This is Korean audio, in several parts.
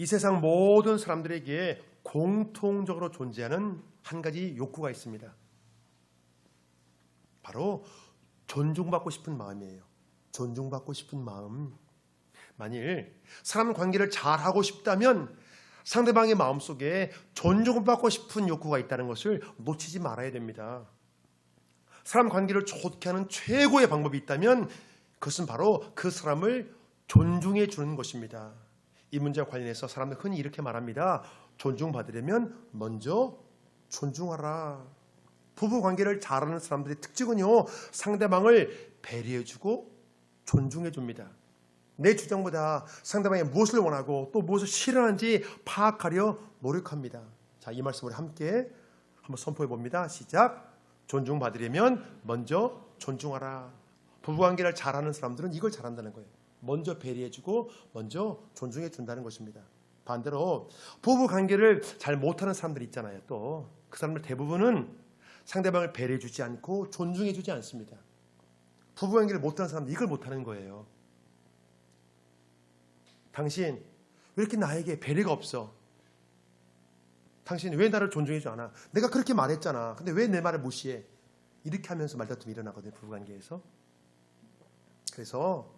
이 세상 모든 사람들에게 공통적으로 존재하는 한 가지 욕구가 있습니다. 바로 존중받고 싶은 마음이에요. 존중받고 싶은 마음. 만일 사람 관계를 잘하고 싶다면 상대방의 마음속에 존중받고 싶은 욕구가 있다는 것을 놓치지 말아야 됩니다. 사람 관계를 좋게 하는 최고의 방법이 있다면 그것은 바로 그 사람을 존중해 주는 것입니다. 이 문제와 관련해서 사람들 흔히 이렇게 말합니다. 존중받으려면 먼저 존중하라. 부부 관계를 잘하는 사람들의 특징은요, 상대방을 배려해주고 존중해줍니다. 내 주장보다 상대방이 무엇을 원하고 또 무엇을 싫어하는지 파악하려 노력합니다. 자, 이 말씀을 함께 한번 선포해 봅니다. 시작. 존중받으려면 먼저 존중하라. 부부관계를 잘하는 사람들은 이걸 잘한다는 거예요. 먼저 배려해주고 먼저 존중해준다는 것입니다. 반대로 부부관계를 잘 못하는 사람들 있잖아요. 또 그 사람들 대부분은 상대방을 배려해주지 않고 존중해주지 않습니다. 부부관계를 못하는 사람들 이걸 못하는 거예요. 당신 왜 이렇게 나에게 배려가 없어? 당신 왜 나를 존중해주지 않아? 내가 그렇게 말했잖아. 근데 왜 내 말을 무시해? 이렇게 하면서 말다툼이 일어나거든요. 부부관계에서. 그래서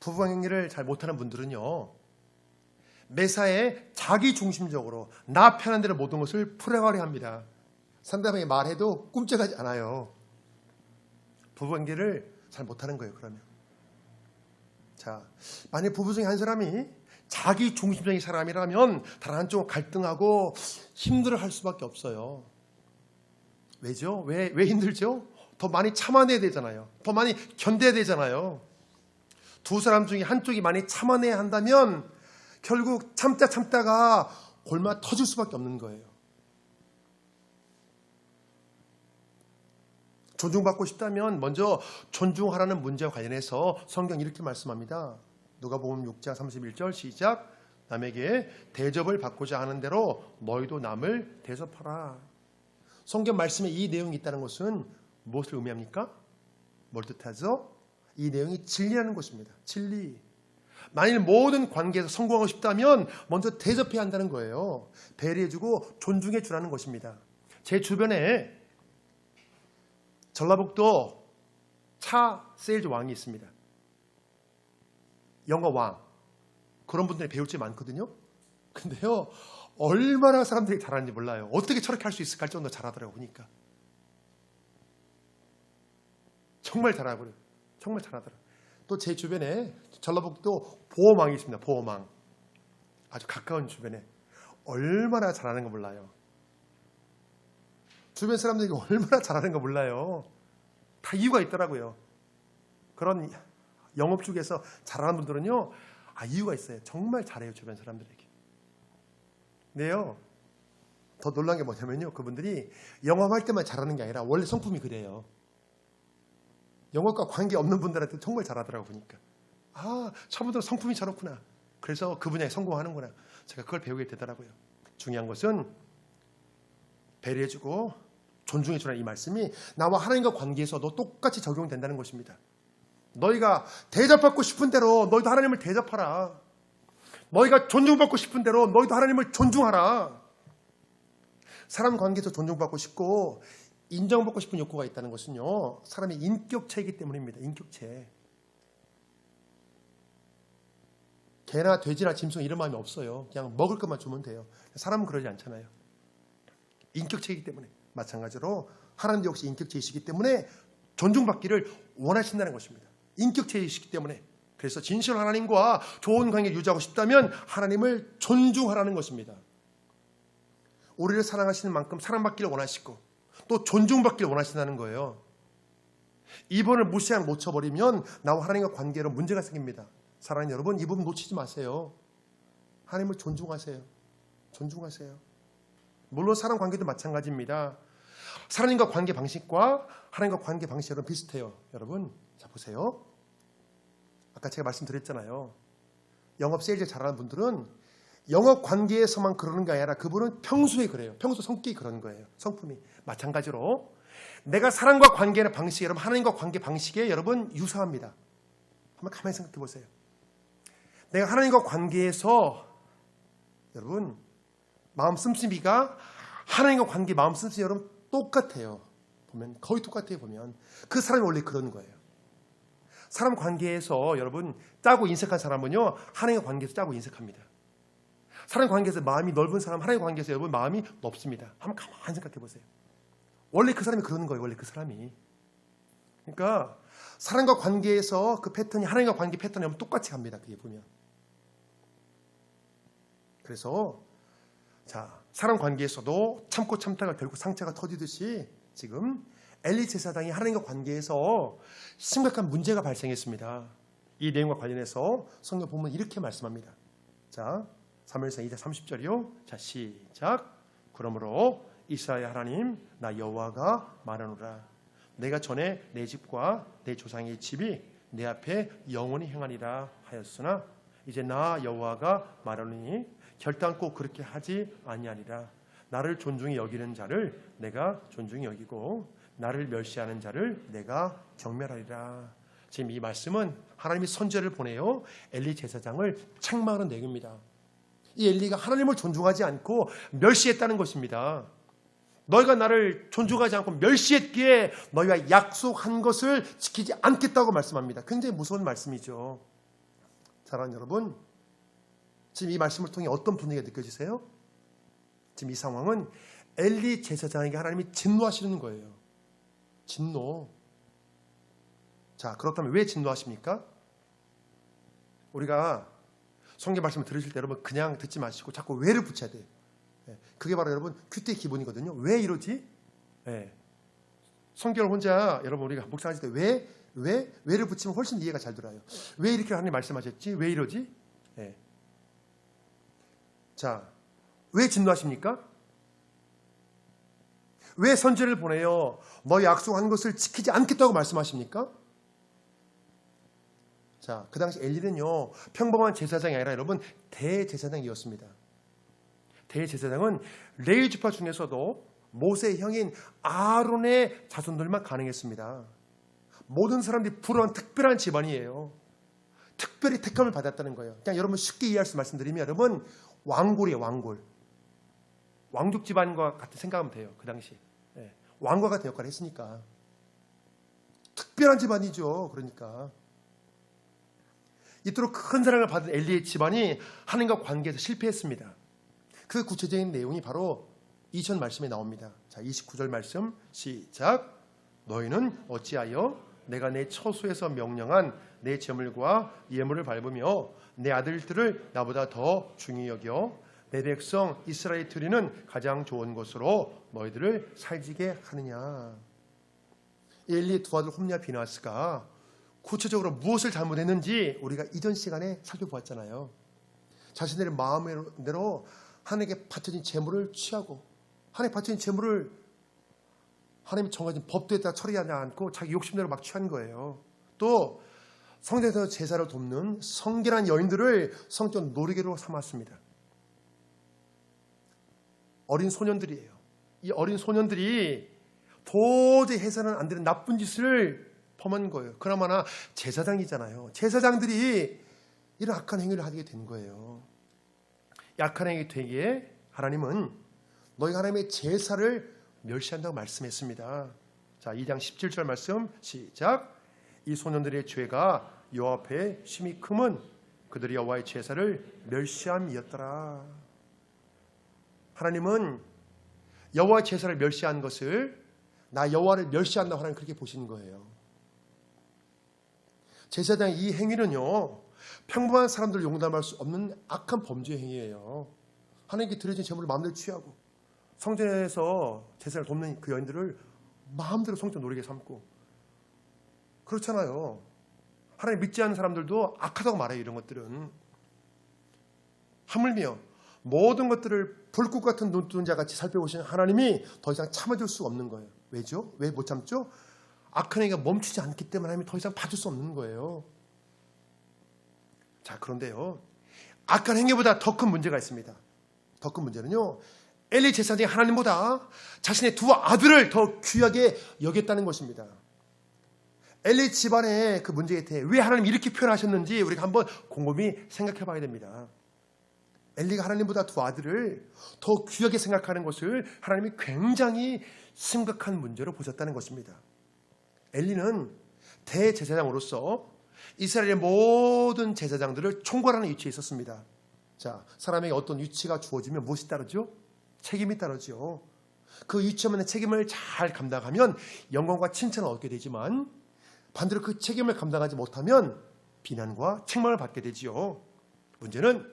부부관계를 잘 못하는 분들은요, 매사에 자기 중심적으로 나 편한 대로 모든 것을 풀어가려 합니다. 상대방이 말해도 꼼짝하지 않아요. 부부관계를 잘 못하는 거예요. 그러면 자, 만약 부부 중에 한 사람이 자기 중심적인 사람이라면 다른 한쪽은 갈등하고 힘들어할 수밖에 없어요. 왜죠? 왜 힘들죠? 더 많이 참아내야 되잖아요. 더 많이 견뎌야 되잖아요. 두 사람 중에 한쪽이 많이 참아내야 한다면 결국 참다가 골마 터질 수밖에 없는 거예요. 존중받고 싶다면 먼저 존중하라는 문제와 관련해서 성경 이렇게 말씀합니다. 누가복음 6장 31절 시작. 남에게 대접을 받고자 하는 대로 너희도 남을 대접하라. 성경 말씀에 이 내용이 있다는 것은 무엇을 의미합니까? 뭘 뜻하죠? 이 내용이 진리라는 것입니다. 진리. 만일 모든 관계에서 성공하고 싶다면 먼저 대접해야 한다는 거예요. 배려해주고 존중해 주라는 것입니다. 제 주변에 전라북도 차 세일즈 왕이 있습니다. 영어 왕. 그런 분들이 배울 게 많거든요. 근데요, 얼마나 사람들이 잘하는지 몰라요. 어떻게 저렇게 할 수 있을까 할 정도로 잘하더라고요. 보니까 정말 잘하고요. 정말 잘하더라고요. 또 제 주변에 전라북도 보험왕이 있습니다. 보험왕. 아주 가까운 주변에 얼마나 잘하는 거 몰라요. 주변 사람들이 얼마나 잘하는 거 몰라요. 다 이유가 있더라고요. 그런 영업 쪽에서 잘하는 분들은요, 이유가 있어요. 정말 잘해요. 주변 사람들에게. 네요. 더 놀란 게 뭐냐면요, 그분들이 영업할 때만 잘하는 게 아니라 원래 성품이 그래요. 영업과 관계없는 분들한테 정말 잘하더라고 보니까. 저분들은 성품이 저렇구나. 그래서 그 분야에 성공하는구나. 제가 그걸 배우게 되더라고요. 중요한 것은 배려해주고 존중해주라는 이 말씀이 나와 하나님과 관계에서도 똑같이 적용된다는 것입니다. 너희가 대접받고 싶은 대로 너희도 하나님을 대접하라. 너희가 존중받고 싶은 대로 너희도 하나님을 존중하라. 사람 관계에서 존중받고 싶고 인정받고 싶은 욕구가 있다는 것은요, 사람의 인격체이기 때문입니다. 인격체. 개나 돼지나 짐승 이런 마음이 없어요. 그냥 먹을 것만 주면 돼요. 사람은 그러지 않잖아요. 인격체이기 때문에. 마찬가지로 하나님도 역시 인격체이시기 때문에 존중받기를 원하신다는 것입니다. 인격체이시기 때문에. 그래서 진실한 하나님과 좋은 관계를 유지하고 싶다면 하나님을 존중하라는 것입니다. 우리를 사랑하시는 만큼 사랑받기를 원하시고 또 존중받기를 원하신다는 거예요. 이분을 무시하고 놓쳐버리면 나와 하나님과 관계로 문제가 생깁니다. 사랑하는 여러분, 이 부분 놓치지 마세요. 하나님을 존중하세요. 존중하세요. 물론 사람 관계도 마찬가지입니다. 하나님과 관계 방식과 하나님과 관계 방식은 비슷해요. 여러분, 자 보세요. 아까 제가 말씀드렸잖아요. 영업 세일즈 잘하는 분들은 영업 관계에서만 그러는 게 아니라 그분은 평소에 그래요. 평소 성격이 그런 거예요. 성품이. 마찬가지로 내가 사람과 관계하는 방식이 여러분 하나님과 관계 방식에 여러분 유사합니다. 한번 가만히 생각해 보세요. 내가 하나님과 관계에서 여러분, 마음 씀씀이가 하나님과 관계 마음 씀씀이 여러분 똑같아요. 보면 거의 똑같아요. 보면 그 사람이 원래 그런 거예요. 사람 관계에서 여러분 짜고 인색한 사람은요 하나님과 관계에서 짜고 인색합니다. 사람 관계에서 마음이 넓은 사람, 하나님과 관계에서 여러분 마음이 넓습니다. 한번 가만히 생각해 보세요. 원래 그 사람이 그러는 거예요. 원래 그 사람이. 그러니까 사람과 관계에서 그 패턴이 하나님과 관계 패턴이 여러분 똑같이 갑니다. 그게 보면. 그래서 자, 사람 관계에서도 참고 참다가 결국 상처가 터지듯이 지금 엘리 제사장이 하나님과 관계에서 심각한 문제가 발생했습니다. 이 내용과 관련해서 성경 본문 이렇게 말씀합니다. 자, 사무엘상 2장 30절이요. 자, 시작. 그러므로 이스라엘 하나님 나 여호와가 말하노라. 내가 전에 내 집과 내 조상의 집이 내 앞에 영원히 행하리라 하였으나 이제 나 여호와가 말하노니 결단코 그렇게 하지 아니하리라. 나를 존중히 여기는 자를 내가 존중히 여기고 나를 멸시하는 자를 내가 경멸하리라. 지금 이 말씀은 하나님이 선지자를 보내요 엘리 제사장을 책망하는 내용입니다. 이 엘리가 하나님을 존중하지 않고 멸시했다는 것입니다. 너희가 나를 존중하지 않고 멸시했기에 너희가 약속한 것을 지키지 않겠다고 말씀합니다. 굉장히 무서운 말씀이죠. 사랑하는 여러분, 지금 이 말씀을 통해 어떤 분위기가 느껴지세요? 지금 이 상황은 엘리 제사장에게 하나님이 진노하시는 거예요. 진노. 자, 그렇다면 왜 진노하십니까? 우리가 성경 말씀을 들으실 때 여러분 그냥 듣지 마시고 자꾸 왜를 붙여야 돼요. 그게 바로 여러분 큐티의 기본이거든요. 왜 이러지? 성경을 혼자 여러분 우리가 묵상하실 때 왜를 붙이면 훨씬 이해가 잘 들어요. 왜 이렇게 하나님 말씀하셨지? 왜 이러지? 자, 왜 진노하십니까? 왜 선지자를 보내요? 너희 약속한 것을 지키지 않겠다고 말씀하십니까? 자, 그 당시 엘리는요 평범한 제사장이 아니라 여러분 대제사장이었습니다. 대제사장은 레위 지파 중에서도 모세의 형인 아론의 자손들만 가능했습니다. 모든 사람들이 부러운 특별한 집안이에요. 특별히 택함을 받았다는 거예요. 그냥 여러분 쉽게 이해할 수 말씀드리면 여러분 왕골이에요. 왕골. 왕족 집안과 같은 생각하면 돼요. 그 당시 왕과 같은 역할을 했으니까 특별한 집안이죠. 그러니까 이토록 큰 사랑을 받은 엘리의 집안이 하나님과 관계에서 실패했습니다. 그 구체적인 내용이 바로 이전 말씀에 나옵니다. 자, 29절 말씀 시작. 너희는 어찌하여 내가 내 처소에서 명령한 내 제물과 예물을 밟으며 내 아들들을 나보다 더 중히 여겨 내 백성 이스라엘 드리는 가장 좋은 것으로 너희들을 살지게 하느냐. 엘리의 두 아들 홈리와 비나스가 구체적으로 무엇을 잘못했는지 우리가 이전 시간에 살펴보았잖아요. 자신들의 마음대로 하나님께 바쳐진 제물을 취하고 하나님께 바쳐진 제물을 하나님이 정해진 법도에 따라 처리하지 않고 자기 욕심대로 막 취한 거예요. 또 성전에서 제사를 돕는 성결한 여인들을 성적 놀이개로 삼았습니다. 어린 소년들이에요. 이 어린 소년들이 도저히 해서는 안 되는 나쁜 짓을 범한 거예요. 그나마나 제사장이잖아요. 제사장들이 이런 악한 행위를 하게 된 거예요. 악한 행위 되기에 하나님은 너희가 하나님의 제사를 멸시한다고 말씀했습니다. 자, 2장 17절 말씀 시작. 이 소년들의 죄가 여호와 앞에 심히 크면 그들이 여호와의 제사를 멸시함이었더라. 하나님은 여호와의 제사를 멸시한 것을 나 여호와를 멸시한다고 하나님 그렇게 보시는 거예요. 제사장의 이 행위는요 평범한 사람들 용납할 수 없는 악한 범죄 행위예요. 하나님께 드려진 제물을 마음대로 취하고 성전에서 제사를 돕는 그 여인들을 마음대로 성전 놀이개 삼고 그렇잖아요. 하나님 믿지 않는 사람들도 악하다고 말해요. 이런 것들은 하물며 모든 것들을 불꽃 같은 눈뜬자 같이 살펴보시는 하나님이 더 이상 참아줄 수 없는 거예요. 왜죠? 왜 못 참죠? 악한 행위가 멈추지 않기 때문에 하나님이 더 이상 봐줄 수 없는 거예요. 자, 그런데요 악한 행위보다 더 큰 문제가 있습니다. 더 큰 문제는요 엘리 제사장이 하나님보다 자신의 두 아들을 더 귀하게 여겼다는 것입니다. 엘리 집안의 그 문제에 대해 왜 하나님이 이렇게 표현하셨는지 우리가 한번 곰곰이 생각해 봐야 됩니다. 엘리가 하나님보다 두 아들을 더 귀하게 생각하는 것을 하나님이 굉장히 심각한 문제로 보셨다는 것입니다. 엘리는 대제사장으로서 이스라엘의 모든 제사장들을 총괄하는 위치에 있었습니다. 자, 사람에게 어떤 위치가 주어지면 무엇이 따르죠? 책임이 따르죠. 그 위치만의 책임을 잘 감당하면 영광과 칭찬을 얻게 되지만 반대로 그 책임을 감당하지 못하면 비난과 책망을 받게 되지요. 문제는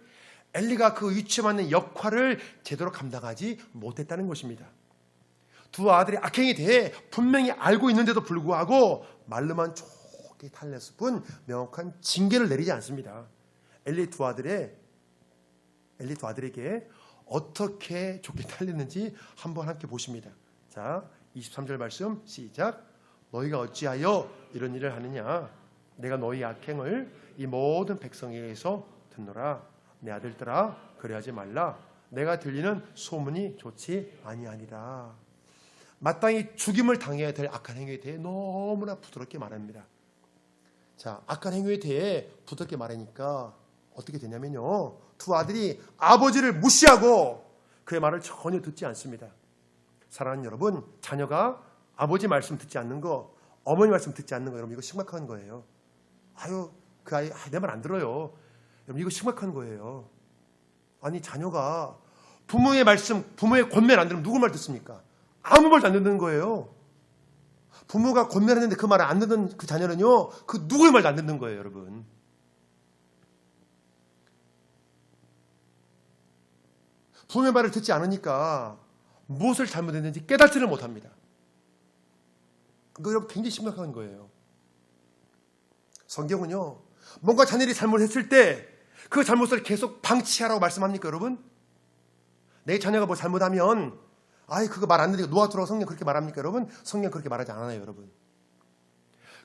엘리가 그 위치에 맞는 역할을 제대로 감당하지 못했다는 것입니다. 두 아들의 악행에 대해 분명히 알고 있는데도 불구하고 말로만 좋게 탈냈을 뿐 명확한 징계를 내리지 않습니다. 엘리 두 아들에게 어떻게 좋게 탈냈는지 한번 함께 보십니다. 자, 23절 말씀 시작. 너희가 어찌하여 이런 일을 하느냐? 내가 너희 악행을 이 모든 백성에게서 듣노라. 내 아들들아, 그래하지 말라. 내가 들리는 소문이 좋지 아니하니라. 마땅히 죽임을 당해야 될 악한 행위에 대해 너무나 부드럽게 말합니다. 자, 악한 행위에 대해 부드럽게 말하니까 어떻게 되냐면요, 두 아들이 아버지를 무시하고 그의 말을 전혀 듣지 않습니다. 사랑하는 여러분, 자녀가 아버지 말씀 듣지 않는 거, 어머니 말씀 듣지 않는 거, 여러분 이거 심각한 거예요. 아유, 그 아이 내 말 안 들어요. 여러분 이거 심각한 거예요. 아니, 자녀가 부모의 말씀, 부모의 권면 안 들으면 누구 말 듣습니까? 아무 말도 안 듣는 거예요. 부모가 권면했는데 그 말을 안 듣는 그 자녀는요, 그 누구의 말도 안 듣는 거예요, 여러분. 부모의 말을 듣지 않으니까 무엇을 잘못했는지 깨닫지를 못합니다. 그거 여러분 굉장히 심각한 거예요. 성경은요, 뭔가 자녀들이 잘못했을 때 그 잘못을 계속 방치하라고 말씀합니까, 여러분? 내 자녀가 뭐 잘못하면 아이 그거 말 안 듣고 놓아두라고 성경 그렇게 말합니까, 여러분? 성경 그렇게 말하지 않아요, 여러분.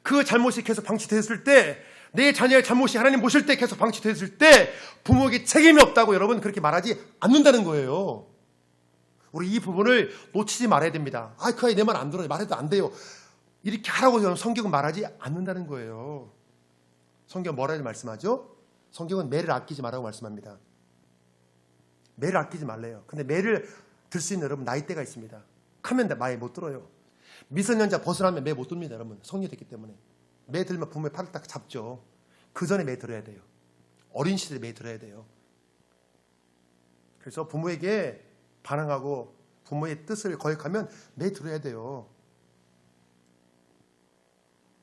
그 잘못이 계속 방치됐을 때, 내 자녀의 잘못이 하나님 보실 때 계속 방치됐을 때 부모에게 책임이 없다고 여러분 그렇게 말하지 않는다는 거예요. 우리 이 부분을 놓치지 말아야 됩니다. 아, 그 아이 내 말 안 들어요. 말해도 안 돼요. 이렇게 하라고 여러분 성경은 말하지 않는다는 거예요. 성경 뭐라고 말씀하죠? 성경은 매를 아끼지 말라고 말씀합니다. 매를 아끼지 말래요. 근데 매를 들 수 있는 여러분 나이대가 있습니다. 크면 많이 못 들어요. 미성년자 벗어나면 매 못 듭니다, 여러분. 성인이 됐기 때문에. 매 들면 부모의 팔을 딱 잡죠. 그 전에 매 들어야 돼요. 어린 시절에 매 들어야 돼요. 그래서 부모에게 반항하고 부모의 뜻을 거역하면 매 들어야 돼요.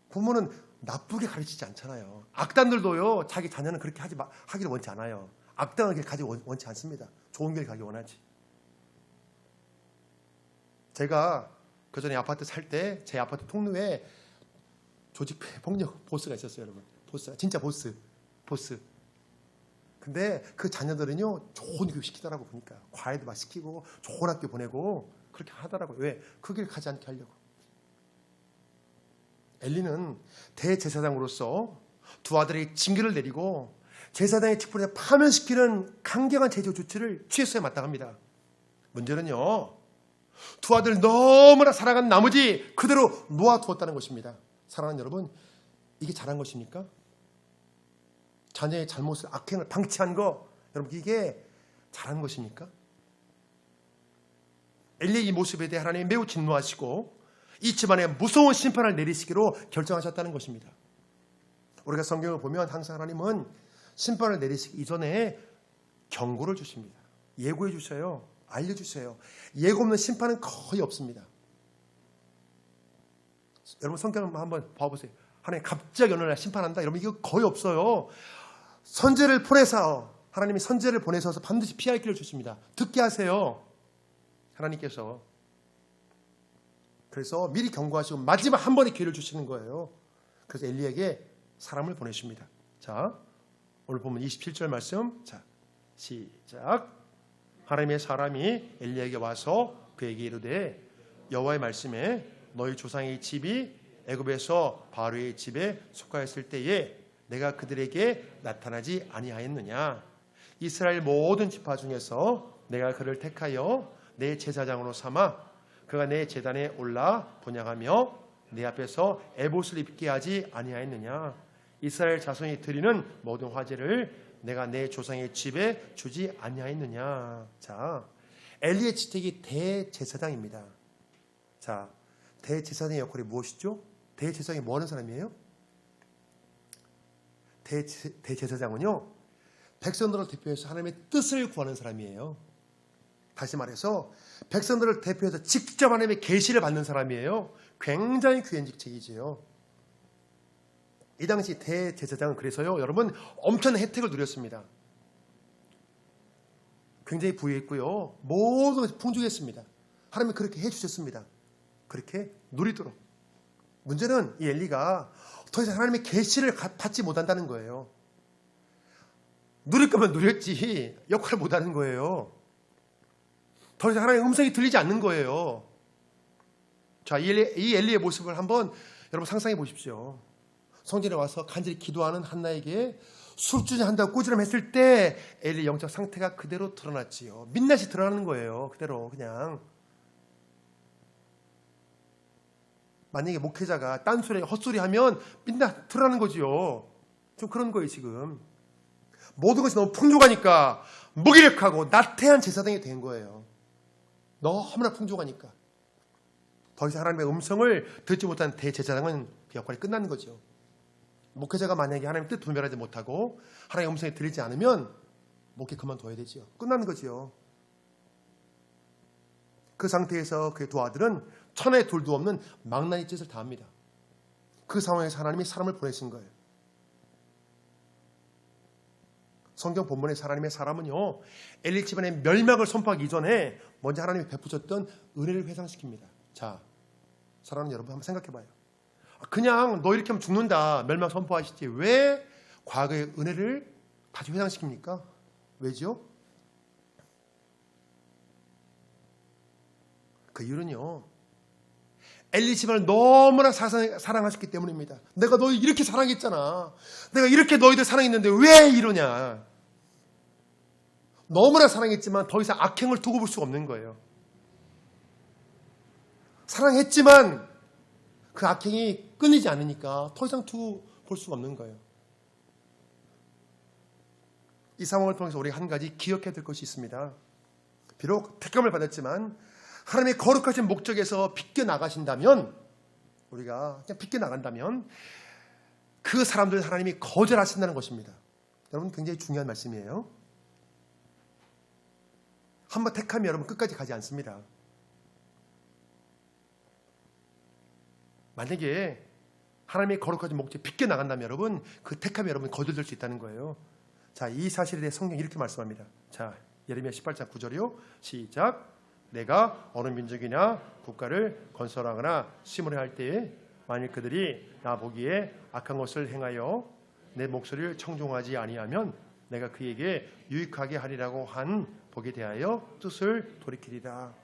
부모는 나쁘게 가르치지 않잖아요. 악단들도요, 자기 자녀는 그렇게 하기를 원치 않아요. 악당을 가지 원치 않습니다. 좋은 길 가기 원하지. 제가 그전에 아파트 살 때 제 아파트 통로에 조직 폭력 보스가 있었어요, 여러분. 보스, 진짜 보스. 근데 그 자녀들은요, 좋은 교육 시키더라고 보니까. 과외도 막 시키고 좋은 학교 보내고 그렇게 하더라고요. 왜? 그 길 가지 않게 하려고. 엘리는 대제사장으로서 두 아들의 징계를 내리고 제사장의 직분에 파면시키는 강경한 제조 조치를 취했어야 마땅합니다. 문제는요, 두 아들 너무나 사랑한 나머지 그대로 놓아두었다는 것입니다. 사랑하는 여러분, 이게 잘한 것입니까? 자녀의 잘못을, 악행을 방치한 거, 여러분 이게 잘한 것입니까? 엘리의 이 모습에 대해 하나님이 매우 진노하시고 이 집안에 무서운 심판을 내리시기로 결정하셨다는 것입니다. 우리가 성경을 보면 항상 하나님은 심판을 내리시기 이전에 경고를 주십니다. 예고해 주셔요. 알려주세요. 예고 없는 심판은 거의 없습니다. 여러분 성경 한번 봐보세요. 하나님 갑자기 어느 날 심판한다 이러면 이거 거의 없어요. 선지자를 보내서, 하나님이 선지자를 보내서 반드시 피할 길을 주십니다. 듣게 하세요, 하나님께서. 그래서 미리 경고하시고 마지막 한 번의 기회를 주시는 거예요. 그래서 엘리에게 사람을 보내십니다. 자, 오늘 보면 27절 말씀. 자, 시작. 하나님의 사람이 엘리에게 와서 그에게 이르되 여호와의 말씀에 너희 조상의 집이 애굽에서 바로의 집에 속하였을 때에 내가 그들에게 나타나지 아니하였느냐? 이스라엘 모든 지파 중에서 내가 그를 택하여 내 제사장으로 삼아 그가 내 제단에 올라 번양하며 내 앞에서 에봇을 입게 하지 아니하였느냐? 이스라엘 자손이 드리는 모든 화제를 내가 내 조상의 집에 주지 아니하였느냐. 자, 엘리의 직책이 대제사장입니다. 자, 대제사장의 역할이 무엇이죠? 대제사장이 뭐 하는 사람이에요? 대제사장은요, 백성들을 대표해서 하나님의 뜻을 구하는 사람이에요. 다시 말해서 백성들을 대표해서 직접 하나님의 계시를 받는 사람이에요. 굉장히 귀한 직책이지요. 이 당시 대제사장은 그래서요, 여러분, 엄청난 혜택을 누렸습니다. 굉장히 부유했고요, 모든 것이 풍족했습니다. 하나님이 그렇게 해주셨습니다. 그렇게 누리도록. 문제는 이 엘리가 더 이상 하나님의 계시를 받지 못한다는 거예요. 누릴 거면 누렸지 역할을 못하는 거예요. 더 이상 하나님의 음성이 들리지 않는 거예요. 자, 이 엘리의 모습을 한번 여러분 상상해 보십시오. 성전에 와서 간절히 기도하는 한나에게 술주전한다고 꾸지람했을 때 엘리의 영적 상태가 그대로 드러났지요. 민낯이 드러나는 거예요. 그대로 그냥. 만약에 목회자가 딴소리 헛소리하면 민낯 드러나는 거지요. 좀 그런 거예요 지금. 모든 것이 너무 풍족하니까 무기력하고 나태한 제사장이 된 거예요. 너무나 풍족하니까. 더 이상 하나님의 음성을 듣지 못한 대제사장은 그 역할이 끝나는 거죠. 목회자가 만약에 하나님의 뜻 분별하지 못하고 하나님의 음성이 들리지 않으면 목회 그만둬야 되죠. 끝나는 거죠. 그 상태에서 그의 두 아들은 천하에 둘도 없는 망나니 짓을 다 합니다. 그 상황에서 하나님이 사람을 보내신 거예요. 성경 본문의 하나님의 사람은요, 엘리 집안의 멸망을 선포하기 이전에 먼저 하나님이 베푸셨던 은혜를 회상시킵니다. 자, 사랑하는 여러분 한번 생각해 봐요. 그냥 너 이렇게 하면 죽는다 멸망 선포하시지 왜 과거의 은혜를 다시 회상시킵니까? 왜죠? 그 이유는요, 엘리 집안을 너무나 사랑하셨기 때문입니다. 내가 너희 이렇게 사랑했잖아. 내가 이렇게 너희들 사랑했는데 왜 이러냐. 너무나 사랑했지만 더 이상 악행을 두고 볼 수가 없는 거예요. 사랑했지만 그 악행이 끊이지 않으니까 더 이상 두고 볼 수가 없는 거예요. 이 상황을 통해서 우리가 한 가지 기억해야 될 것이 있습니다. 비록 택감을 받았지만 하나님의 거룩하신 목적에서 빗겨나가신다면, 우리가 그냥 빗겨나간다면 그 사람들 하나님이 거절하신다는 것입니다. 여러분 굉장히 중요한 말씀이에요. 한번 택하면 여러분 끝까지 가지 않습니다. 만약에 하나님의 거룩하신 목적에 빗겨나간다면 여러분 그 택함이 여러분 거절될 수 있다는 거예요. 자, 이 사실에 대해 성경이 이렇게 말씀합니다. 자, 예레미야 18장 9절이요. 시작. 내가 어느 민족이나 국가를 건설하거나 심으려 할 때에 만일 그들이 나 보기에 악한 것을 행하여 내 목소리를 청종하지 아니하면 내가 그에게 유익하게 하리라고 한 복에 대하여 뜻을 돌이키리라.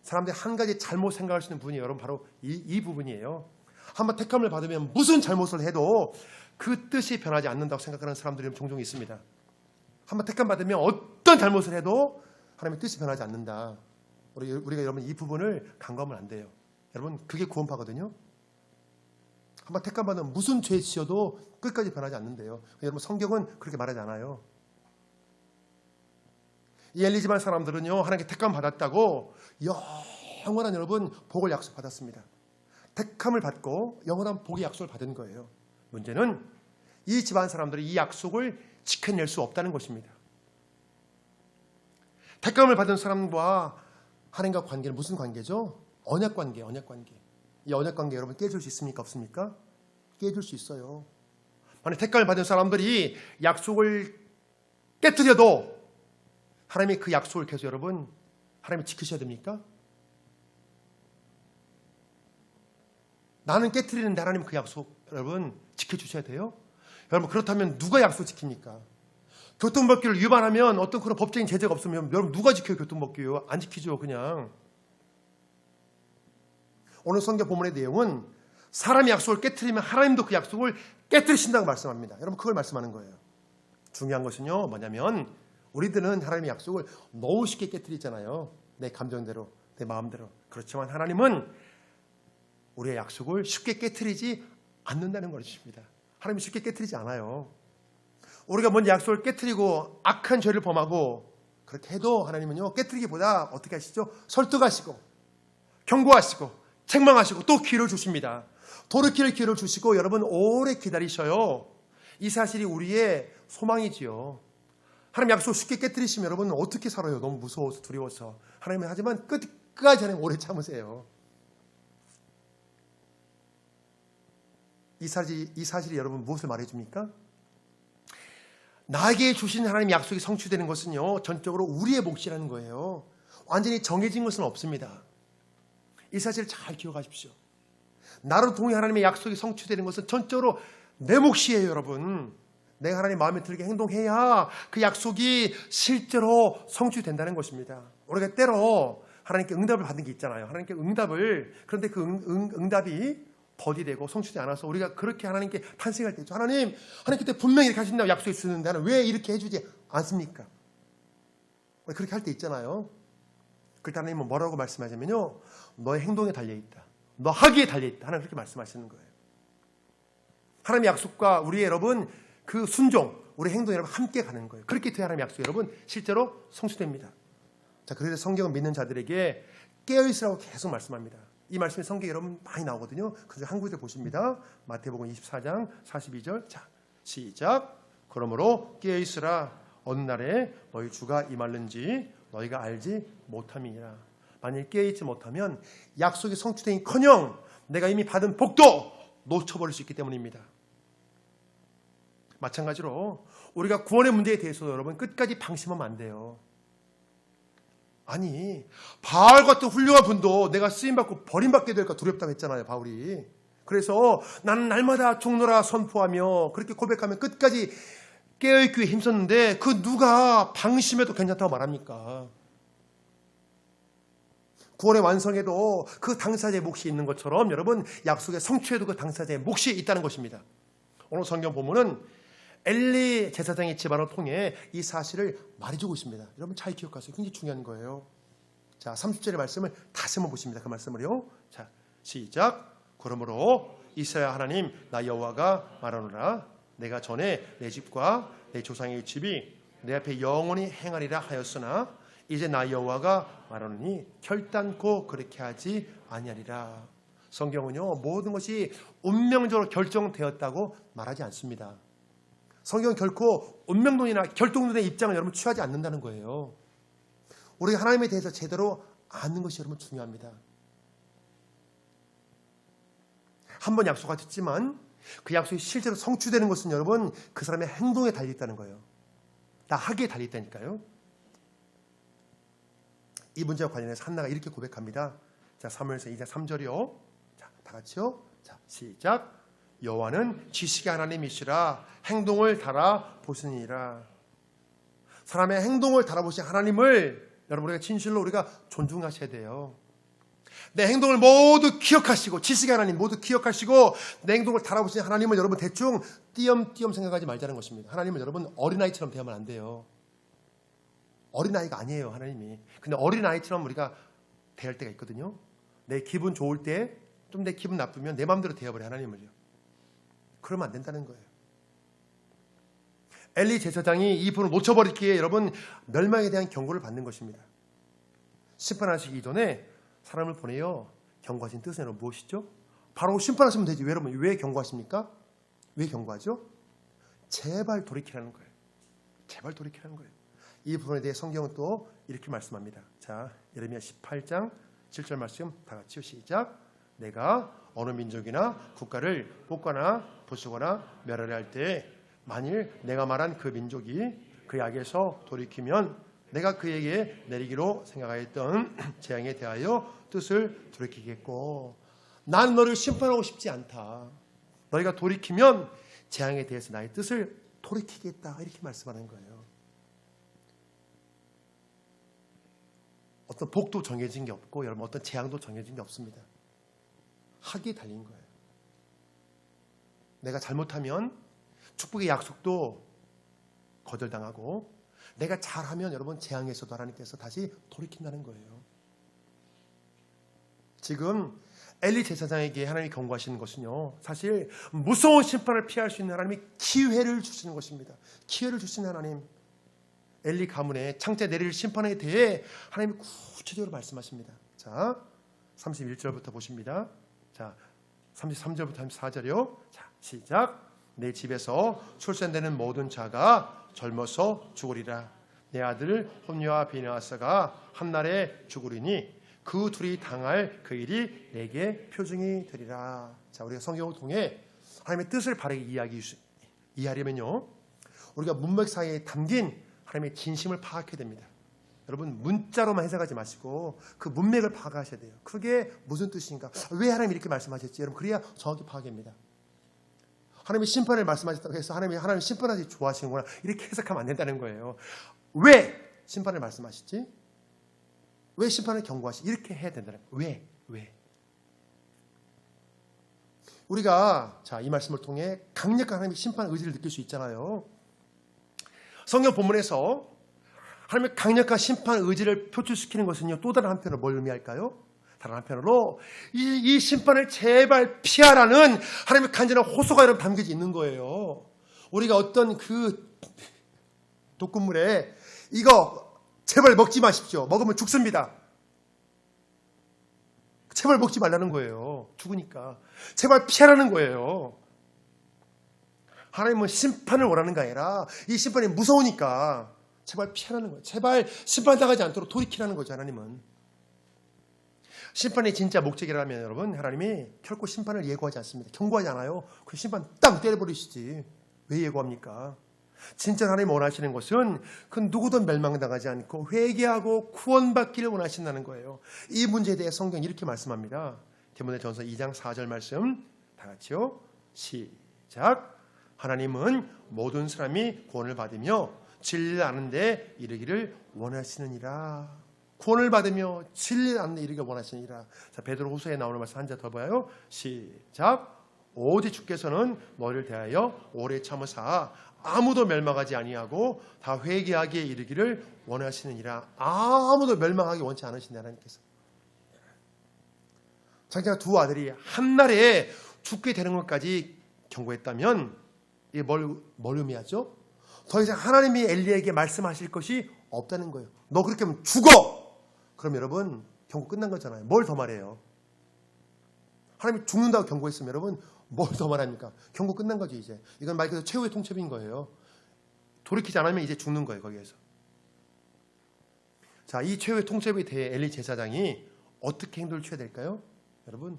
사람들이 한 가지 잘못 생각할 수 있는 부분이 여러분 바로 이 부분이에요. 한번 택함을 받으면 무슨 잘못을 해도 그 뜻이 변하지 않는다고 생각하는 사람들이 종종 있습니다. 한번 택함 받으면 어떤 잘못을 해도 하나님의 뜻이 변하지 않는다. 우리가 여러분 이 부분을 간과하면 안 돼요. 여러분 그게 구원파거든요. 한번 택감 받으면 무슨 죄 지어도 끝까지 변하지 않는데요. 여러분 성경은 그렇게 말하지 않아요. 이 엘리 집안 사람들은요, 하나님께 택감 받았다고 영원한 여러분 복을 약속받았습니다. 택함을 받고 영원한 복의 약속을 받은 거예요. 문제는 이 집안 사람들이 이 약속을 지켜낼 수 없다는 것입니다. 택감을 받은 사람과 하나님과 관계는 무슨 관계죠? 언약 관계, 언약 관계. 이 언약 관계 여러분 깨질 수 있습니까? 없습니까? 깨질 수 있어요. 만약 택감을 받은 사람들이 약속을 깨뜨려도 하나님이 그 약속을 계속 여러분 하나님이 지키셔야 됩니까? 나는 깨뜨리는데 하나님 그 약속 여러분 지켜주셔야 돼요? 여러분 그렇다면 누가 약속 지킵니까? 교통법규를 위반하면 어떤 그런 법적인 제재가 없으면 여러분 누가 지켜요? 교통법규요? 안 지키죠 그냥. 오늘 성경 본문의 내용은 사람이 약속을 깨뜨리면 하나님도 그 약속을 깨뜨리신다고 말씀합니다. 여러분 그걸 말씀하는 거예요. 중요한 것은요 뭐냐면 우리들은 하나님의 약속을 너무 쉽게 깨뜨리잖아요. 내 감정대로, 내 마음대로. 그렇지만 하나님은 우리의 약속을 쉽게 깨뜨리지 않는다는 것입니다. 하나님이 쉽게 깨뜨리지 않아요. 우리가 먼저 약속을 깨트리고 악한 죄를 범하고 그렇게 해도 하나님은요, 깨트리기보다 어떻게 하시죠? 설득하시고 경고하시고 책망하시고 또 기회를 주십니다. 돌이킬 기회를 주시고 여러분 오래 기다리셔요. 이 사실이 우리의 소망이지요. 하나님 약속 쉽게 깨뜨리시면 여러분 어떻게 살아요? 너무 무서워서 두려워서. 하나님은 하지만 끝까지 하나님 오래 참으세요. 이 사실이 여러분 무엇을 말해줍니까? 나에게 주신 하나님 약속이 성취되는 것은요, 전적으로 우리의 몫이라는 거예요. 완전히 정해진 것은 없습니다. 이 사실을 잘 기억하십시오. 나로 통해 하나님의 약속이 성취되는 것은 전적으로 내 몫이에요, 여러분. 내가 하나님 마음에 들게 행동해야 그 약속이 실제로 성취된다는 것입니다. 우리가 때로 하나님께 응답을 받은 게 있잖아요. 하나님께 응답을, 그런데 그 응답이 버디되고 성취되지 않아서 우리가 그렇게 하나님께 탄식할 때 있죠. 하나님 그때 분명히 이렇게 하신다고 약속했었는데 하나님 왜 이렇게 해주지 않습니까? 그렇게 할 때 있잖아요. 그때 하나님은 뭐라고 말씀하시면요, 너의 행동에 달려있다, 너 하기에 달려있다, 하나님 그렇게 말씀하시는 거예요. 하나님의 약속과 우리의 여러분 그 순종, 우리 행동이 여러분 함께 가는 거예요. 그렇게 돼야 하나님의 약속이 여러분 실제로 성취됩니다. 자, 그래서 성경을 믿는 자들에게 깨어있으라고 계속 말씀합니다. 이 말씀이 성경에 여러분 많이 나오거든요. 그래서 한 구절 보십니다. 마태복음 24장 42절. 자, 시작. 그러므로 깨어있으라. 어느 날에 너희 주가 임할는지 너희가 알지 못함이니라. 만일 깨어있지 못하면 약속이 성취되기커녕 내가 이미 받은 복도 놓쳐버릴 수 있기 때문입니다. 마찬가지로 우리가 구원의 문제에 대해서 여러분 끝까지 방심하면 안 돼요. 아니, 바알 같은 훌륭한 분도 내가 쓰임받고 버림받게 될까 두렵다고 했잖아요, 바울이. 그래서 나는 날마다 죽노라 선포하며 그렇게 고백하면 끝까지 깨어있기 위해 힘썼는데 그 누가 방심해도 괜찮다고 말합니까? 구원의 완성에도 그 당사자의 몫이 있는 것처럼 여러분 약속의 성취에도 그 당사자의 몫이 있다는 것입니다. 오늘 성경 본문은 엘리 제사장의 집안을 통해 이 사실을 말해주고 있습니다. 여러분 잘 기억하세요. 굉장히 중요한 거예요. 자, 30절의 말씀을 다시 한번 보십니다. 그 말씀을요. 자, 시작. 그러므로 이스라엘 하나님 나 여호와가 말하노라. 내가 전에 내 집과 내 조상의 집이 내 앞에 영원히 행하리라 하였으나 이제 나 여호와가 말하노니 결단코 그렇게 하지 아니하리라. 성경은요, 모든 것이 운명적으로 결정되었다고 말하지 않습니다. 성경은 결코 운명론이나 결동론의 입장을 여러분 취하지 않는다는 거예요. 우리가 하나님에 대해서 제대로 아는 것이 여러분 중요합니다. 한 번 약속하셨지만 그 약속이 실제로 성취되는 것은 여러분 그 사람의 행동에 달려있다는 거예요. 다 하기에 달려있다니까요. 이 문제와 관련해서 한나가 이렇게 고백합니다. 자, 사무엘서 2장 3절이요. 자, 다 같이요. 자, 시작. 여호와는 지식의 하나님이시라 행동을 달아보시니라. 사람의 행동을 달아보신 하나님을 여러분 우리가 진실로 우리가 존중하셔야 돼요. 내 행동을 모두 기억하시고 지식의 하나님 모두 기억하시고 내 행동을 달아보신 하나님을 여러분 대충 띄엄띄엄 생각하지 말자는 것입니다. 하나님은 여러분 어린아이처럼 대하면 안 돼요. 어린아이가 아니에요, 하나님이. 근데 어린아이처럼 우리가 대할 때가 있거든요. 내 기분 좋을 때 좀 내 기분 나쁘면 내 마음대로 대해버려, 하나님을요. 그러면 안 된다는 거예요. 엘리 제사장이 이 분을 놓쳐버리기에 여러분 멸망에 대한 경고를 받는 것입니다. 심판하시기 이전에 사람을 보내요. 경고하신 뜻은 여러분 무엇이죠? 바로 심판하시면 되지. 여러분 왜 경고하십니까? 왜 경고하죠? 제발 돌이키라는 거예요. 제발 돌이키라는 거예요. 이 부분에 대해 성경은 또 이렇게 말씀합니다. 자, 예레미야 18장 7절 말씀 다 같이 시작. 내가 어느 민족이나 국가를 뽑거나 부수거나 멸하려 할 때 만일 내가 말한 그 민족이 그 악에서 돌이키면 내가 그에게 내리기로 생각하였던 재앙에 대하여 뜻을 돌이키겠고 난 너를 심판하고 싶지 않다. 너희가 돌이키면 재앙에 대해서 나의 뜻을 돌이키겠다. 이렇게 말씀하는 거예요. 어떤 복도 정해진 게 없고 여러분 어떤 재앙도 정해진 게 없습니다. 하기에 달린 거예요. 내가 잘못하면 축복의 약속도 거절당하고 내가 잘하면 여러분 재앙에서도 하나님께서 다시 돌이킨다는 거예요. 지금 엘리 제사장에게 하나님이 경고하시는 것은요, 사실 무서운 심판을 피할 수 있는 하나님이 기회를 주시는 것입니다. 기회를 주시는 하나님. 엘리 가문의 창제 내릴 심판에 대해 하나님이 구체적으로 말씀하십니다. 자, 31절부터 보십니다. 자, 33절부터 34절이요. 자, 시작. 내 집에서 출생되는 모든 자가 젊어서 죽으리라. 내 아들 홈리와 비느하스가 한날에 죽으리니 그 둘이 당할 그 일이 내게 표징이 되리라. 자, 우리가 성경을 통해 하나님의 뜻을 바르게 이해하려면요, 우리가 문맥 사이에 담긴 하나님의 진심을 파악해야 됩니다. 여러분, 문자로만 해석하지 마시고 그 문맥을 파악하셔야 돼요. 그게 무슨 뜻인가? 왜 하나님이 이렇게 말씀하셨지? 여러분, 그래야 정확히 파악합니다. 하나님이 심판을 말씀하셨다고 해서 하나님 심판하지 좋아하시는구나, 이렇게 해석하면 안 된다는 거예요. 왜 심판을 말씀하시지? 왜 심판을 경고하시지? 이렇게 해야 된다는 거예요. 왜? 우리가 자, 이 말씀을 통해 강력한 하나님의 심판 의지를 느낄 수 있잖아요. 성경 본문에서 하나님의 강력한 심판 의지를 표출시키는 것은요, 또 다른 한편으로 뭘 의미할까요? 다른 한편으로 이 심판을 제발 피하라는 하나님의 간절한 호소가 이런 담겨져 있는 거예요. 우리가 어떤 그 독극물에 이거 제발 먹지 마십시오. 먹으면 죽습니다. 제발 먹지 말라는 거예요. 죽으니까. 제발 피하라는 거예요. 하나님은 심판을 원하는 게 아니라 이 심판이 무서우니까 제발 피하라는 거예요. 제발 심판당하지 않도록 돌이키라는 거죠. 하나님은. 심판의 진짜 목적이라면 여러분, 하나님이 결코 심판을 예고하지 않습니다. 경고하지 않아요. 그 심판 땅 때려버리시지. 왜 예고합니까? 진짜 하나님 원하시는 것은 그 누구도 멸망당하지 않고 회개하고 구원받기를 원하신다는 거예요. 이 문제에 대해 성경이 이렇게 말씀합니다. 디모데전서 2장 4절 말씀 다 같이요. 시작. 하나님은 모든 사람이 구원을 받으며 진리를 아는 데 이르기를 원하시느니라. 구원을 받으며 진리를 아는 데 이르기를 원하시느니라. 자, 베드로후서에 나오는 말씀 한 자 더 봐요. 시작. 오직 주께서는 너희를 대하여 오래 참으사 아무도 멸망하지 아니하고 다 회개하기에 이르기를 원하시느니라. 아무도 멸망하기 원치 않으신다, 하나님께서. 자기가 두 아들이 한날에 죽게 되는 것까지 경고했다면 이게 뭘 의미하죠? 더 이상 하나님이 엘리에게 말씀하실 것이 없다는 거예요. 너 그렇게 하면 죽어! 그럼 여러분, 경고 끝난 거잖아요. 뭘 더 말해요? 하나님이 죽는다고 경고했으면 여러분, 뭘 더 말합니까? 경고 끝난 거죠, 이제. 이건 말 그대로 최후의 통첩인 거예요. 돌이키지 않으면 이제 죽는 거예요, 거기에서. 자, 이 최후의 통첩에 대해 엘리 제사장이 어떻게 행동을 취해야 될까요? 여러분,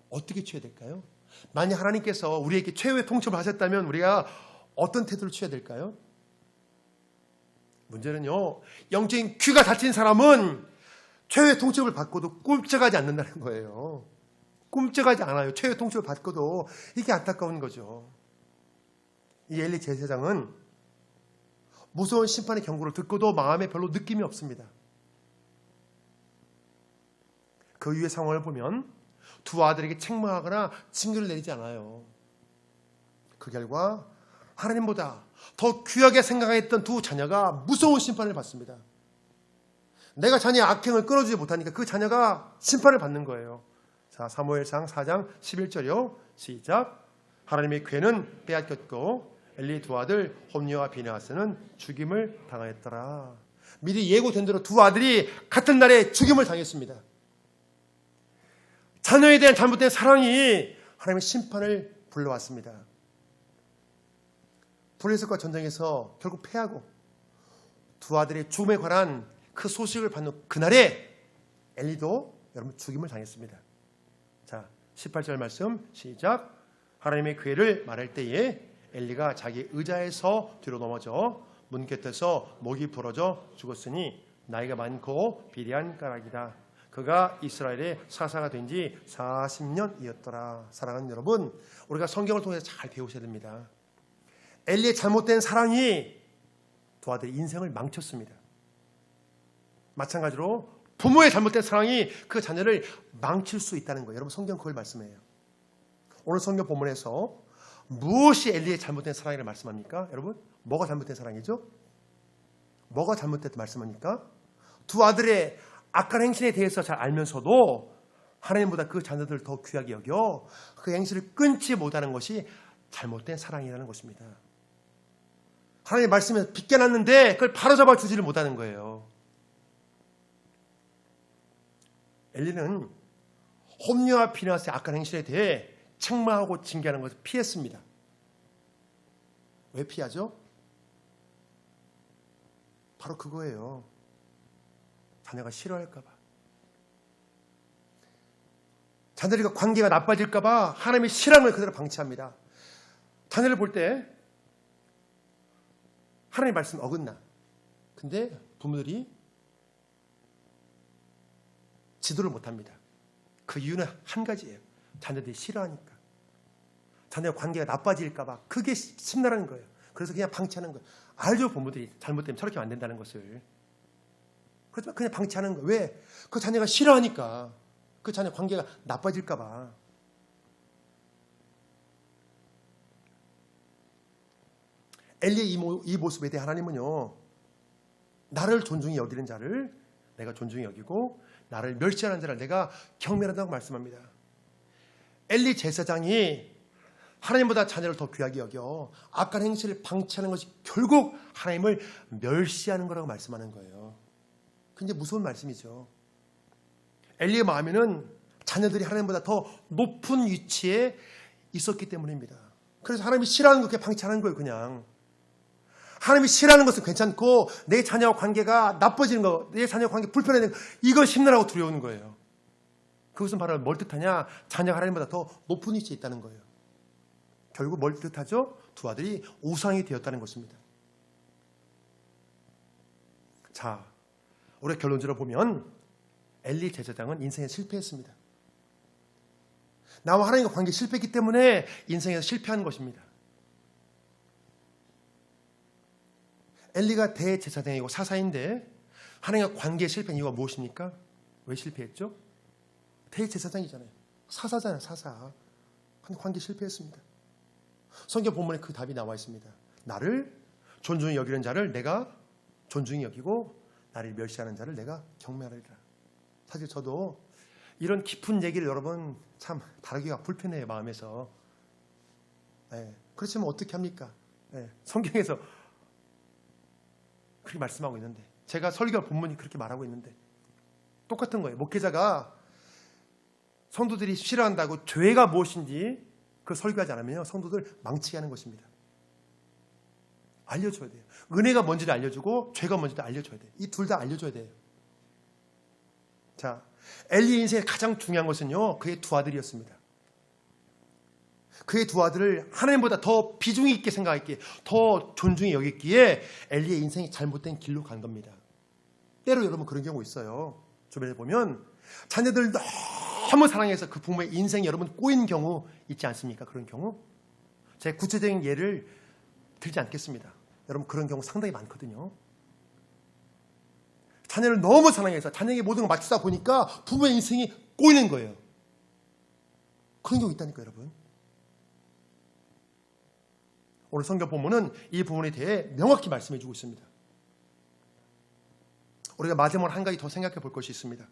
어떻게 취해야 될까요? 만약 하나님께서 우리에게 최후의 통첩을 하셨다면 우리가 어떤 태도를 취해야 될까요? 문제는요, 영적인 귀가 닫힌 사람은 최후의 통첩을 받고도 꼼짝하지 않는다는 거예요. 꼼짝하지 않아요. 최후의 통첩을 받고도. 이게 안타까운 거죠. 이 엘리 제사장은 무서운 심판의 경고를 듣고도 마음에 별로 느낌이 없습니다. 그 이후의 상황을 보면 두 아들에게 책망하거나 징계를 내리지 않아요. 그 결과 하나님보다 더 귀하게 생각했던 두 자녀가 무서운 심판을 받습니다. 내가 자녀의 악행을 끊어주지 못하니까 그 자녀가 심판을 받는 거예요. 자, 사무엘상 4장 11절이요. 시작. 하나님의 괴는 빼앗겼고 엘리 두 아들 홈리와 비느하스는 죽임을 당하였더라. 미리 예고된 대로 두 아들이 같은 날에 죽임을 당했습니다. 자녀에 대한 잘못된 사랑이 하나님의 심판을 불러왔습니다. 블레셋과 전쟁에서 결국 패하고 두 아들의 죽음에 관한 그 소식을 받는 그날에 엘리도 여러분 죽임을 당했습니다. 자, 18절 말씀 시작. 하나님의 괴를 말할 때에 엘리가 자기 의자에서 뒤로 넘어져 문 곁에서 목이 부러져 죽었으니 나이가 많고 비리한 까닭이다. 그가 이스라엘의 사사가 된 지 40년이었더라. 사랑하는 여러분, 우리가 성경을 통해서 잘 배우셔야 됩니다. 엘리의 잘못된 사랑이 두 아들의 인생을 망쳤습니다. 마찬가지로 부모의 잘못된 사랑이 그 자녀를 망칠 수 있다는 거예요. 여러분, 성경 그걸 말씀해요. 오늘 성경 본문에서 무엇이 엘리의 잘못된 사랑이라고 말씀합니까? 여러분, 뭐가 잘못된 사랑이죠? 뭐가 잘못됐다 말씀합니까? 두 아들의 악한 행실에 대해서 잘 알면서도 하나님보다 그 자녀들을 더 귀하게 여겨 그 행실을 끊지 못하는 것이 잘못된 사랑이라는 것입니다. 하나님의 말씀에서 빗겨놨는데 그걸 바로잡아 주지를 못하는 거예요. 엘리는 홈리와 비나스의 악한 행실에 대해 책망하고 징계하는 것을 피했습니다. 왜 피하죠? 바로 그거예요. 자녀가 싫어할까 봐. 자녀들과 관계가 나빠질까 봐 하나님이 싫어하는 걸 그대로 방치합니다. 자녀를 볼 때 하나님의 말씀 어긋나. 근데 부모들이 지도를 못합니다. 그 이유는 한 가지예요. 자녀들이 싫어하니까. 자녀와 관계가 나빠질까 봐 그게 심란한 거예요. 그래서 그냥 방치하는 거예요. 알죠, 부모들이 잘못되면 저렇게 안 된다는 것을. 그렇지만 그냥 방치하는 거예요. 왜? 그 자녀가 싫어하니까. 그 자녀 관계가 나빠질까 봐. 엘리의 이 모습에 대해 하나님은요, 나를 존중히 여기는 자를 내가 존중히 여기고 나를 멸시하는 자를 내가 경멸한다고 말씀합니다. 엘리 제사장이 하나님보다 자녀를 더 귀하게 여겨 악한 행실을 방치하는 것이 결국 하나님을 멸시하는 거라고 말씀하는 거예요. 굉장히 무서운 말씀이죠. 엘리의 마음에는 자녀들이 하나님보다 더 높은 위치에 있었기 때문입니다. 그래서 하나님이 싫어하는 거 그렇게 방치하는 거예요. 그냥 하나님이 싫어하는 것은 괜찮고 내 자녀와 관계가 나빠지는 거, 내 자녀와 관계 불편해지는 거, 이건 심란하고 두려운 거예요. 그것은 바로 뭘 뜻하냐? 자녀가 하나님보다 더 높은 위치에 있다는 거예요. 결국 뭘 뜻하죠? 두 아들이 우상이 되었다는 것입니다. 자, 우리가 결론적으로 보면 엘리 제사장은 인생에 실패했습니다. 나와 하나님과 관계 실패했기 때문에 인생에서 실패한 것입니다. 엘리가 대제사장이고 사사인데 하나님과 관계에 실패한 이유가 무엇입니까? 왜 실패했죠? 대제사장이잖아요. 사사잖아요. 사사. 하나님과 관계에 실패했습니다. 성경 본문에 그 답이 나와 있습니다. 나를 존중히 여기는 자를 내가 존중히 여기고 나를 멸시하는 자를 내가 경멸하리라. 사실 저도 이런 깊은 얘기를 여러분 참 다루기가 불편해요. 마음에서. 그렇지만 어떻게 합니까? 성경에서 그렇게 말씀하고 있는데, 제가 설교할 본문이 그렇게 말하고 있는데 똑같은 거예요. 목회자가 성도들이 싫어한다고 죄가 무엇인지 그 설교하지 않으면 성도들 망치게 하는 것입니다. 알려줘야 돼요. 은혜가 뭔지를 알려주고 죄가 뭔지를 알려줘야 돼요. 이 둘 다 알려줘야 돼요. 자, 엘리 인생의 가장 중요한 것은요, 그의 두 아들이었습니다. 그의 두 아들을 하나님보다 더 비중이 있게 생각했기에, 더 존중히 여겼기에 엘리의 인생이 잘못된 길로 간 겁니다. 때로 여러분 그런 경우 있어요. 주변에 보면 자녀들 너무 사랑해서 그 부모의 인생이 여러분 꼬인 경우 있지 않습니까? 그런 경우. 제가 구체적인 예를 들지 않겠습니다. 여러분 그런 경우 상당히 많거든요. 자녀를 너무 사랑해서 자녀에게 모든 걸 맞추다 보니까 부모의 인생이 꼬이는 거예요. 그런 경우 있다니까 여러분. 오늘 성경 본문은 이 부분에 대해 명확히 말씀해 주고 있습니다. 우리가 마지막으로 한 가지 더 생각해 볼 것이 있습니다.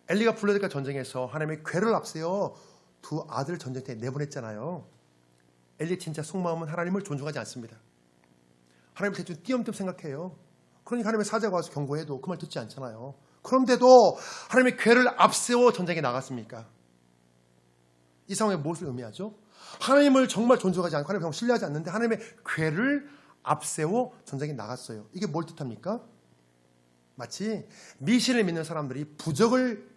엘리가 블레셋과 전쟁에서 하나님의 궤를 앞세워 두 아들을 전쟁터에 내보냈잖아요. 엘리 진짜 속마음은 하나님을 존중하지 않습니다. 하나님을 대충 띄엄띄엄 생각해요. 그러니까 하나님의 사자가 와서 경고해도 그 말 듣지 않잖아요. 그런데도 하나님의 궤를 앞세워 전쟁에 나갔습니까? 이 상황에 무엇을 의미하죠? 하나님을 정말 존중하지 않고 하나님을 정말 신뢰하지 않는데 하나님의 궤를 앞세워 전쟁에 나갔어요. 이게 뭘 뜻합니까? 마치 미신을 믿는 사람들이 부적을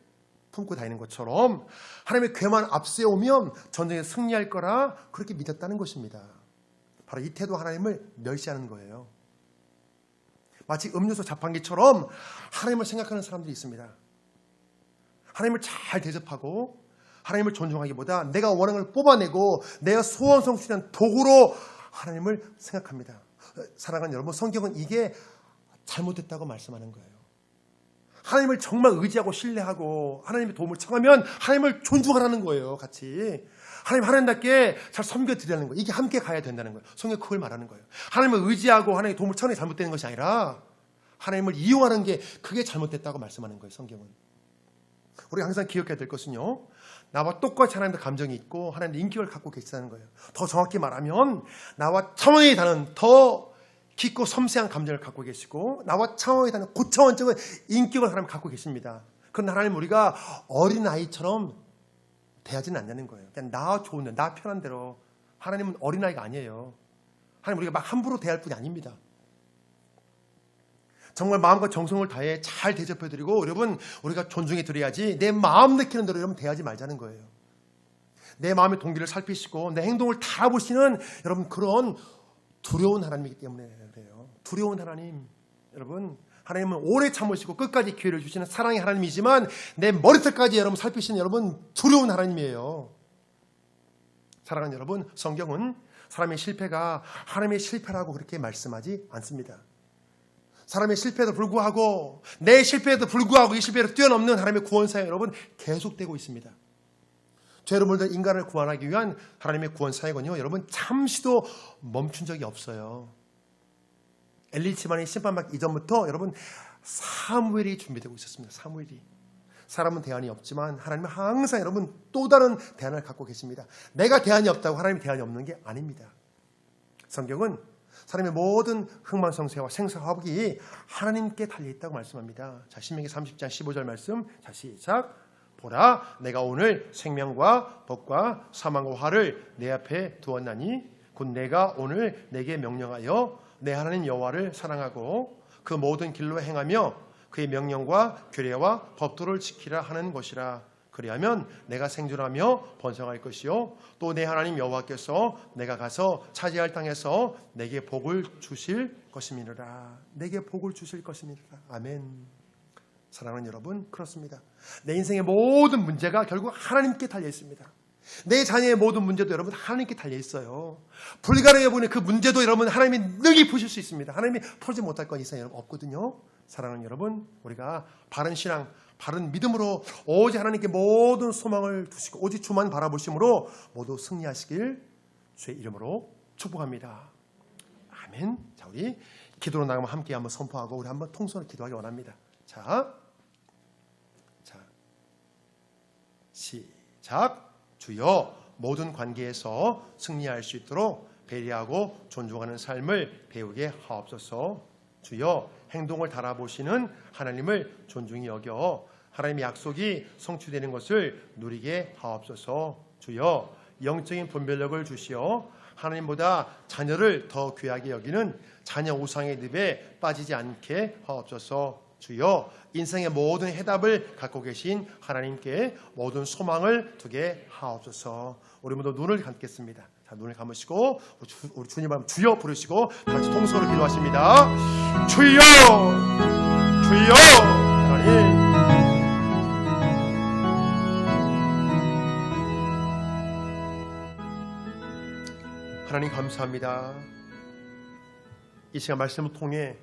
품고 다니는 것처럼 하나님의 궤만 앞세우면 전쟁에 승리할 거라 그렇게 믿었다는 것입니다. 바로 이 태도 하나님을 멸시하는 거예요. 마치 음료수 자판기처럼 하나님을 생각하는 사람들이 있습니다. 하나님을 잘 대접하고 하나님을 존중하기보다 내가 원하는 걸 뽑아내고 내가 소원 성취하는 도구로 하나님을 생각합니다. 사랑하는 여러분, 성경은 이게 잘못됐다고 말씀하는 거예요. 하나님을 정말 의지하고 신뢰하고 하나님의 도움을 청하면 하나님을 존중하라는 거예요. 같이 하나님답게 잘 섬겨드리라는 거예요. 이게 함께 가야 된다는 거예요. 성경이 그걸 말하는 거예요. 하나님을 의지하고 하나님의 도움을 청하는 게 잘못되는 것이 아니라 하나님을 이용하는 게 그게 잘못됐다고 말씀하는 거예요. 성경은. 우리가 항상 기억해야 될 것은요, 나와 똑같이 하나님의 감정이 있고 하나님의 인격을 갖고 계시다는 거예요. 더 정확히 말하면 나와 차원이 다른 더 깊고 섬세한 감정을 갖고 계시고 나와 차원이 다른 고차원적인 인격을 하나님 갖고 계십니다. 그런 하나님 우리가 어린아이처럼 대하지는 않냐는 거예요. 그냥 나 좋은 대로, 나 편한 대로. 하나님은 어린아이가 아니에요. 하나님 우리가 막 함부로 대할 분이 아닙니다. 정말 마음과 정성을 다해 잘 대접해드리고 여러분 우리가 존중해드려야지 내 마음 느끼는 대로 여러분 대하지 말자는 거예요. 내 마음의 동기를 살피시고 내 행동을 다 보시는 여러분 그런 두려운 하나님이기 때문에 그래요. 두려운 하나님. 여러분 하나님은 오래 참으시고 끝까지 기회를 주시는 사랑의 하나님이지만 내 머리털까지 여러분 살피시는 여러분 두려운 하나님이에요. 사랑하는 여러분, 성경은 사람의 실패가 하나님의 실패라고 그렇게 말씀하지 않습니다. 사람의 실패에도 불구하고 내 실패에도 불구하고 이 실패를 뛰어넘는 하나님의 구원사역 여러분 계속되고 있습니다. 죄로 물든 인간을 구원하기 위한 하나님의 구원사역은요 여러분 잠시도 멈춘 적이 없어요. 엘리치만이 심판받기 이전부터 여러분 사무엘이 준비되고 있었습니다. 사무엘이. 사람은 대안이 없지만 하나님은 항상 여러분 또 다른 대안을 갖고 계십니다. 내가 대안이 없다고 하나님이 대안이 없는 게 아닙니다. 성경은 사람의 모든 흥망성쇠와 생사화복이 하나님께 달려있다고 말씀합니다. 자, 신명기 30장 15절 말씀. 자, 시작. 보라, 내가 오늘 생명과 법과 사망과 화를 내 앞에 두었나니 곧 내가 오늘 내게 명령하여 내 하나님 여호와를 사랑하고 그 모든 길로 행하며 그의 명령과 규례와 법도를 지키라 하는 것이라. 그리하면 내가 생존하며 번성할 것이요 또 내 하나님 여호와께서 내가 가서 차지할 땅에서 내게 복을 주실 것임이니라. 내게 복을 주실 것임이니라. 아멘. 사랑하는 여러분, 그렇습니다. 내 인생의 모든 문제가 결국 하나님께 달려 있습니다. 내 자녀의 모든 문제도 여러분 하나님께 달려 있어요. 불가능해 보이는 그 문제도 여러분 하나님이 능히 푸실 수 있습니다. 하나님이 풀지 못할 건 이상 여러분 없거든요. 사랑하는 여러분, 우리가 바른 신앙, 바른 믿음으로 오직 하나님께 모든 소망을 두시고 오직 주만 바라보심으로 모두 승리하시길 주의 이름으로 축복합니다. 아멘. 자, 우리 기도로 나가면 함께 한번 선포하고 우리 한번 통성으로 기도하기 원합니다. 자, 시작. 주여, 모든 관계에서 승리할 수 있도록 배려하고 존중하는 삶을 배우게 하옵소서. 주여, 행동을 달아보시는 하나님을 존중히 여겨 하나님의 약속이 성취되는 것을 누리게 하옵소서. 주여, 영적인 분별력을 주시어 하나님보다 자녀를 더 귀하게 여기는 자녀 우상의 늪에 빠지지 않게 하옵소서. 주여, 인생의 모든 해답을 갖고 계신 하나님께 모든 소망을 두게 하옵소서. 우리 모두 눈을 감겠습니다. 자, 눈을 감으시고 우리 주님 한번 주여 부르시고 같이 통성으로 기도하십니다. 주여, 주여. 하나님, 하나님 감사합니다. 이 시간 말씀을 통해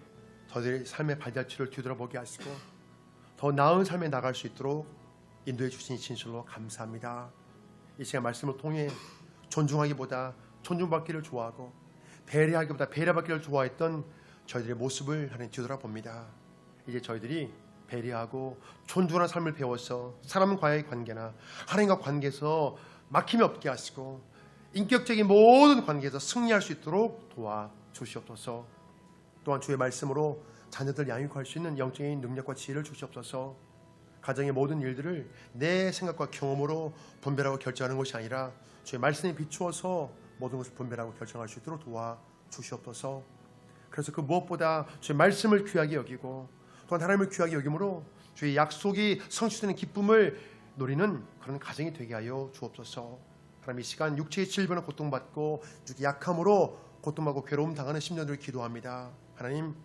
저희들의 삶의 발자취를 뒤돌아보게 하시고 더 나은 삶에 나갈 수 있도록 인도해 주신 진실로 감사합니다. 이 시간 말씀을 통해 존중하기보다 존중받기를 좋아하고 배려하기보다 배려받기를 좋아했던 저희들의 모습을 하나님 뒤돌아봅니다. 이제 저희들이 배려하고 존중하는 삶을 배워서 사람과의 관계나 하나님과 관계에서 막힘이 없게 하시고 인격적인 모든 관계에서 승리할 수 있도록 도와주시옵소서. 또한 주의 말씀으로 자녀들 양육할 수 있는 영적인 능력과 지혜를 주시옵소서. 가정의 모든 일들을 내 생각과 경험으로 분별하고 결정하는 것이 아니라 주의 말씀에 비추어서 모든 것을 분별하고 결정할 수 있도록 도와주시옵소서. 그래서 그 무엇보다 주의 말씀을 귀하게 여기고 또한 하나님을 귀하게 여김으로 주의 약속이 성취되는 기쁨을 누리는 그런 가정이 되게 하여 주옵소서. 하나님, 이 시간 육체의 질병을 고통받고 약함으로 고통받고 괴로움 당하는 심령들을 기도합니다. 하나님,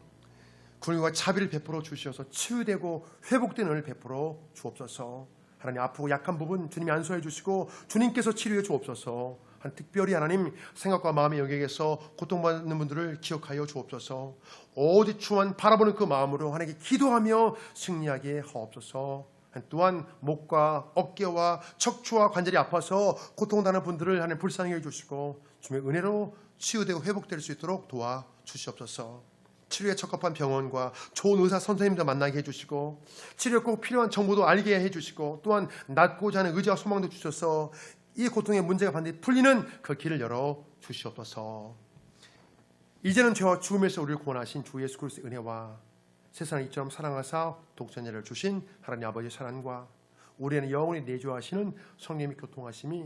긍휼과 자비를 베풀어 주셔서 치유되고 회복되는 은혜를 베풀어 주옵소서. 하나님, 아프고 약한 부분 주님이 안수해 주시고 주님께서 치료해 주옵소서. 특별히 하나님, 생각과 마음의 영역에서 고통받는 분들을 기억하여 주옵소서. 오직 주만 바라보는 그 마음으로 하나님께 기도하며 승리하게 하옵소서. 또한 목과 어깨와 척추와 관절이 아파서 고통당하는 분들을 하나님 불쌍히 해주시고 주님의 은혜로 치유되고 회복될 수 있도록 도와주시옵소서. 치료에 적합한 병원과 좋은 의사 선생님도 만나게 해주시고 치료에 꼭 필요한 정보도 알게 해주시고 또한 낫고자 하는 의지와 소망도 주셔서 이 고통의 문제가 반드시 풀리는 그 길을 열어 주시옵소서. 이제는 죄와 죽음에서 우리를 구원하신 주 예수 그리스도의 은혜와 세상을 이처럼 사랑하사 독자녀를 주신 하나님 아버지의 사랑과 우리는 영원히 내주하시는 성령님의 교통하심이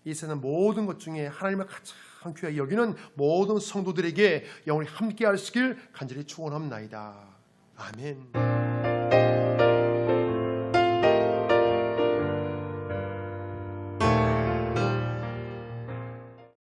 이 세상 모든 것 중에 하나님을 가장 귀하게 여기는 모든 성도들에게 영원히 함께 하시길 간절히 축원합나이다. 아멘.